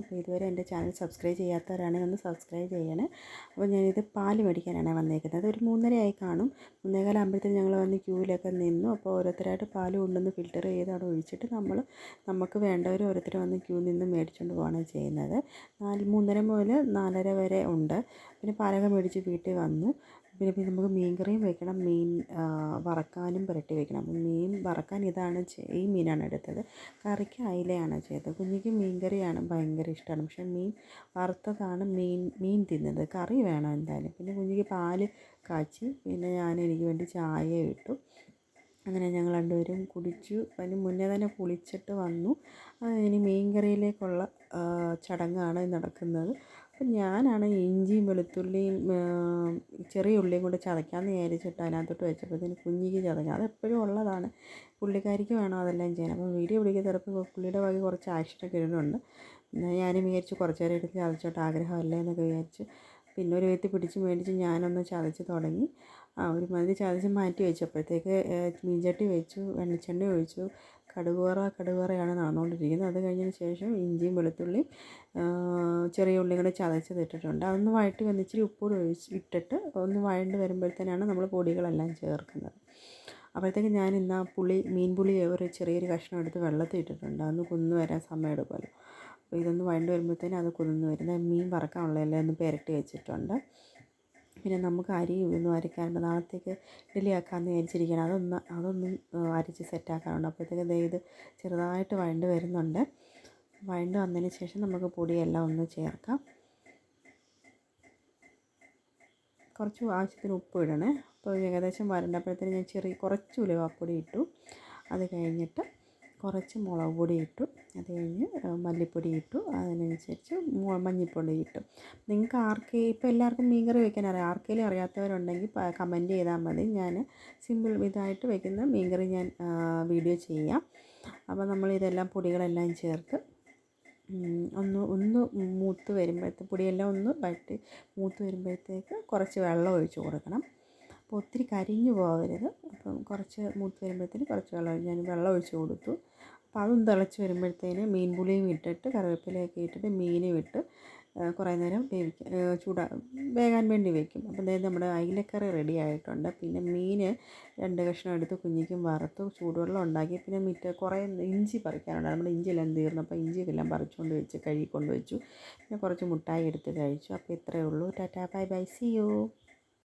അപ്പോൾ ഇതുവരെ എൻ്റെ ചാനൽ സബ്സ്ക്രൈബ് ചെയ്യാത്തവരാണെങ്കിൽ ഒന്ന് സബ്സ്ക്രൈബ് ചെയ്യണേ. അപ്പോൾ ഞാനിത് പാല് മേടിക്കാനാണ് വന്നേക്കുന്നത്. ഒരു 3:30 കാണും. 3:15 ആകുമ്പോഴത്തേക്കും ഞങ്ങൾ വന്ന് ക്യൂവിലൊക്കെ നിന്നു. അപ്പോൾ ഓരോരുത്തരായിട്ട് പാല് കൊണ്ടുവന്ന് ഫിൽറ്റർ ചെയ്ത് അവിടെ ഒഴിച്ചിട്ട് നമുക്ക് വേണ്ടവർ ഓരോരുത്തർ വന്ന് ക്യൂ നിന്ന് മേടിച്ചുകൊണ്ട് പോവുകയാണ് ചെയ്യുന്നത്. 3:30 മുതൽ 4:30 വരെ ഉണ്ട്. പിന്നെ പാലൊക്കെ മേടിച്ച് വീട്ടിൽ വന്നു. പിന്നെ നമുക്ക് മീൻ കറിയും വെക്കണം, മീൻ വറക്കാനും പുരട്ടി വെക്കണം. മീൻ വറക്കാൻ ഈ മീനാണ് എടുത്തത്. കറിക്ക് അയിലയാണ് ചെയ്തത്. കുഞ്ഞിക്ക് മീൻ കറിയാണ് ഭയങ്കര ഇഷ്ടമാണ്. പക്ഷേ മീൻ വറുത്തതാണ് മീൻ തിന്നത്. കറി വേണം എന്തായാലും. പിന്നെ കുഞ്ഞിക്ക് പാല് കാച്ചി, പിന്നെ എനിക്ക് വേണ്ടി ചായ ഇട്ടു. അങ്ങനെ ഞങ്ങൾ രണ്ടുപേരും കുടിച്ചു. അതിന് മുന്നേ തന്നെ കുളിച്ചിട്ട് വന്നു. ഇനി മീൻ കറിയിലേക്കുള്ള ചടങ്ങാണ് നടക്കുന്നത്. അപ്പം ഞാനാണ് ഇഞ്ചിയും വെളുത്തുള്ളിയും ചെറിയ ഉള്ളിയും കൂടെ ചതയ്ക്കാമെന്ന് വിചാരിച്ചിട്ട് അതിനകത്തോട്ട് വെച്ചപ്പോഴത്തേന് കുഞ്ഞിക്ക് ചതഞ്ഞു. അതെപ്പോഴും ഉള്ളതാണ്. പുള്ളിക്കാരിക്ക് വേണം അതെല്ലാം ചെയ്യാൻ. അപ്പം വീഡിയോ പിടിക്കാൻ ചിലപ്പോൾ പുള്ളിയുടെ വകയിൽ കുറച്ച് ആക്ഷനൊക്കെ ഇടുന്നുണ്ട്. ഞാനും വിചാരിച്ചു കുറച്ച് നേരം എടുത്ത് ചതച്ചോട്ട്, ആഗ്രഹമല്ലേ എന്നൊക്കെ വിചാരിച്ചു. പിന്നെ ഒരു വ്യക്തി പിടിച്ച് മേടിച്ച് ഞാനൊന്ന് ചതച്ച് തുടങ്ങി. ഒരു മതി ചതച്ച് മാറ്റി വെച്ചപ്പോഴത്തേക്ക് മീൻചട്ടി വെച്ചു, വെളിച്ചെണ്ണ ഒഴിച്ചു. കടുകുവറയാണ് നടന്നുകൊണ്ടിരിക്കുന്നത്. അത് കഴിഞ്ഞതിന് ശേഷം ഇഞ്ചിയും വെളുത്തുള്ളിയും ചെറിയ ഉള്ളിയും കൂടെ ചതച്ചതിട്ടിട്ടുണ്ട്. അതൊന്ന് വഴറ്റി വന്ന് ഇച്ചിരി ഉപ്പൂടെ ഇട്ടിട്ട് ഒന്ന് വഴണ്ട് വരുമ്പോഴത്തേനാണ് നമ്മൾ പൊടികളെല്ലാം ചേർക്കുന്നത്. അപ്പോഴത്തേക്ക് ഞാൻ ഇന്ന് മീൻ പുളി ഒരു ചെറിയൊരു കഷ്ണം എടുത്ത് വെള്ളത്തിൽ ഇട്ടിട്ടുണ്ട്. അതൊന്ന് കുന്ന് വരാൻ സമയം എടുക്കുമല്ലോ. അപ്പോൾ ഇതൊന്ന് വഴണ്ട് വരുമ്പോഴത്തേനും അത് കുതിർന്ന് വരുന്നത്. മീൻ വറക്കാനുള്ളതെല്ലാം ഒന്ന് പുരട്ടി വെച്ചിട്ടുണ്ട്. പിന്നെ നമുക്ക് അരി ഒന്ന് അരയ്ക്കാനുണ്ട്. നാളത്തേക്ക് ഇഡ്ഡലി ആക്കാമെന്ന് വിചാരിച്ചിരിക്കുകയാണ്. അതൊന്നും അരച്ച് സെറ്റാക്കാനുണ്ട്. അപ്പോഴത്തേക്ക് ഇത് ചെറുതായിട്ട് വഴണ്ട് വരുന്നുണ്ട്. വഴണ്ട് വന്നതിന് ശേഷം നമുക്ക് പൊടിയെല്ലാം ഒന്ന് ചേർക്കാം. കുറച്ച് ആവശ്യത്തിന് ഉപ്പ് ഇടണേ. അപ്പോൾ ഏകദേശം വരണ്ടപ്പോഴത്തേന് ഞാൻ കുറച്ച് ഉലുവാപ്പൊടി ഇട്ടു. അത് കഴിഞ്ഞിട്ട് കുറച്ച് മുളക് പൊടി ഇട്ടു. അത് കഴിഞ്ഞ് മല്ലിപ്പൊടി ഇട്ടു. അതിനനുസരിച്ച് മഞ്ഞൾപ്പൊടി ഇട്ടു. നിങ്ങൾക്ക് ഇപ്പോൾ എല്ലാവർക്കും മീൻ കറി വെക്കാൻ അറിയാം. ആർക്കെങ്കിലും അറിയാത്തവരുണ്ടെങ്കിൽ കമൻറ്റ് ചെയ്താൽ മതി. ഞാൻ സിമ്പിൾ ഇതായിട്ട് വെക്കുന്ന മീൻ കറി ഞാൻ വീഡിയോ ചെയ്യാം. അപ്പോൾ നമ്മളിതെല്ലാം പൊടികളെല്ലാം ചേർത്ത് ഒന്ന് മൂത്ത് വരുമ്പോഴത്തേക്ക് പൊടിയെല്ലാം ഒന്ന് വഴറ്റി മൂത്ത് വരുമ്പോഴത്തേക്ക് കുറച്ച് വെള്ളം ഒഴിച്ച് കൊടുക്കണം. അപ്പോൾ ഒത്തിരി കരിഞ്ഞു പോകരുത്. അപ്പം കുറച്ച് മൂത്ത് വരുമ്പോഴത്തേന് കുറച്ച് വെള്ളം ഒഴിച്ച് കൊടുത്തു. അപ്പോൾ അതൊന്ന് തിളച്ച് വരുമ്പോഴത്തേന് മീൻ പുളിയും ഇട്ടിട്ട് കറിവേപ്പിലയൊക്കെ ഇട്ടിട്ട് മീനും ഇട്ട് കുറേ നേരം വേകാൻ വേണ്ടി വയ്ക്കും. അപ്പോൾ അതായത് നമ്മുടെ അയിലക്കറി റെഡി ആയിട്ടുണ്ട്. പിന്നെ മീൻ 2 കഷ്ണം എടുത്ത് കുഞ്ഞിക്കും വറുത്തു, ചൂടുവെള്ളം ഉണ്ടാക്കി. പിന്നെ കുറേ ഇഞ്ചി പറിക്കാനുണ്ട്. നമ്മുടെ ഇഞ്ചിയെല്ലാം തീർന്നു. അപ്പോൾ ഇഞ്ചിയെല്ലാം പറിച്ചുകൊണ്ട് വെച്ച് കഴുകിക്കൊണ്ട് വെച്ചു. പിന്നെ കുറച്ച് മുട്ടായി എടുത്ത് കഴിച്ചു. അപ്പോൾ ഇത്രയേ ഉള്ളൂ. ടാറ്റാ ബൈ ബൈ, സീ യു.